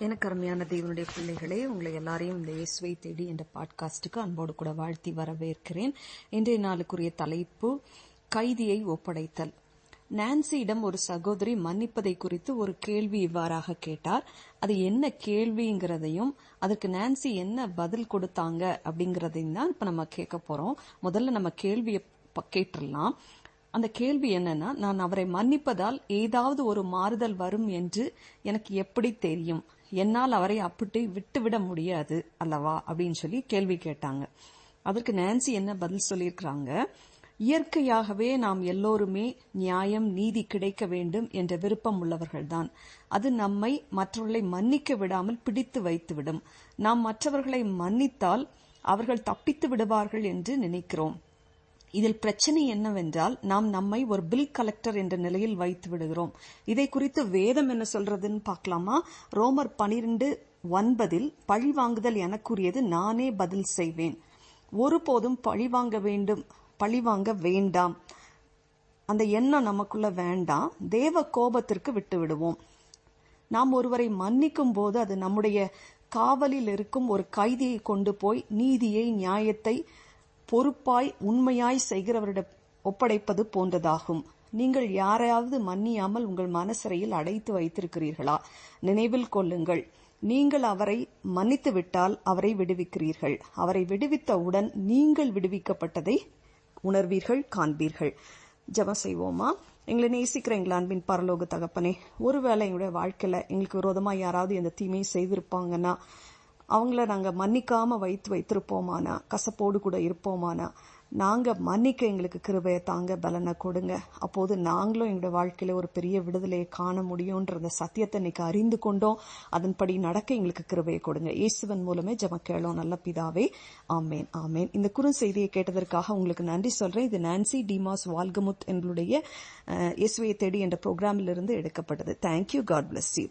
எனக்கு அருமையான தேவனுடைய பிள்ளைகளே, உங்களை எல்லாரையும் இந்த இயேசுவை தேடி என்ற பாட்காஸ்டுக்கு அன்போடு கூட வாழ்த்தி வரவேற்கிறேன். இன்றைய நாளுக்குரிய தலைப்பு கைதியை ஒப்படைத்தல். நான்சியிடம் ஒரு சகோதரி மன்னிப்பதை குறித்து ஒரு கேள்வி இவ்வாறாக கேட்டார். அது என்ன கேள்விங்கிறதையும் அதற்கு நான்சி என்ன பதில் கொடுத்தாங்க அப்படிங்கறதையும் தான் இப்ப நம்ம கேட்க போறோம். முதல்ல நம்ம கேள்வியை கேட்டுடலாம். அந்த கேள்வி என்னன்னா, நான் அவரை மன்னிப்பதால் ஏதாவது ஒரு மாறுதல் வரும் என்று எனக்கு எப்படி தெரியும்? என்னால் அவரை அப்படி விட்டுவிட முடியாது அல்லவா அப்படின்னு சொல்லி கேள்வி கேட்டாங்க. அதற்கு நான்சி என்ன பதில் சொல்லியிருக்கிறாங்க, இயற்கையாகவே நாம் எல்லோருமே நியாயம் நீதி கிடைக்க வேண்டும் என்ற விருப்பம் உள்ளவர்கள்தான். அது நம்மை மற்றவர்களை மன்னிக்க விடாமல் பிடித்து வைத்துவிடும். நாம் மற்றவர்களை மன்னித்தால் அவர்கள் தப்பித்து விடுவார்கள் என்று நினைக்கிறோம். இதில் பிரச்சனை என்னவென்றால், நாம் நம்மை ஒரு பில் கலெக்டர் என்ற நிலையில் வைத்து விடுகிறோம். இதை குறித்து வேதம் என்ன சொல்றதுன்னு பார்க்கலாமா? ரோமர் 12:9 பழிவாங்குதல் எனக்குரியது, நானே பதில் செய்வேன். ஒருபோதும் பழிவாங்க வேண்டாம். அந்த எண்ணம் நமக்குள்ள வேண்டாம். தேவ கோபத்திற்கு விட்டு விடுவோம். நாம் ஒருவரை மன்னிக்கும் போது அது நம்முடைய காவலில் இருக்கும் ஒரு கைதியை கொண்டு போய் நீதியை நியாயத்தை பொறுப்பாய் உண்மையாய் செய்கிறவரிடம் ஒப்படைப்பது போன்றதாகும். நீங்கள் யாரையாவது மன்னியாமல் உங்கள் மனசிறையில் அடைத்து வைத்திருக்கிறீர்களா? நினைவில் கொள்ளுங்கள், நீங்கள் அவரை மன்னித்து விட்டால் அவரை விடுவிக்கிறீர்கள். அவரை விடுவித்தவுடன் நீங்கள் விடுவிக்கப்பட்டதை உணர்வீர்கள், காண்பீர்கள். ஜெபம் செய்வோமா? எங்களை நேசிக்கிற எங்கள் அன்பின் பரலோக தகப்பனே, ஒருவேளை எங்களுடைய வாழ்க்கையில எங்களுக்கு விரோதமா யாராவது எந்த தீமையை செய்திருப்பாங்கன்னா அவங்கள நாங்க மன்னிக்காம வைத்திருப்போமானா, கசப்போடு கூட இருப்போமானா, நாங்க மன்னிக்க எங்களுக்கு கிருபையை தாங்க, பலனை கொடுங்க. அப்போது நாங்களும் எங்களுடைய வாழ்க்கையில ஒரு பெரிய விடுதலையை காண முடியும்ன்ற சத்தியத்தை இன்னைக்கு அறிந்து கொண்டோம். அதன்படி நடக்க எங்களுக்கு கிருபையை கொடுங்க. இயேசுவின் மூலமே ஜெபம் கேளோம் நல்ல பிதாவே, ஆமேன் ஆமேன். இந்த குறுஞ்செய்தியை கேட்டதற்காக உங்களுக்கு நன்றி சொல்றேன். இது நான்சி டிமாஸ் வால்கமுத் எங்களுடைய இயேசுவை தேடி என்ற ப்ரோக்ராமிலிருந்து எடுக்கப்பட்டது. தேங்க்யூ. God bless you.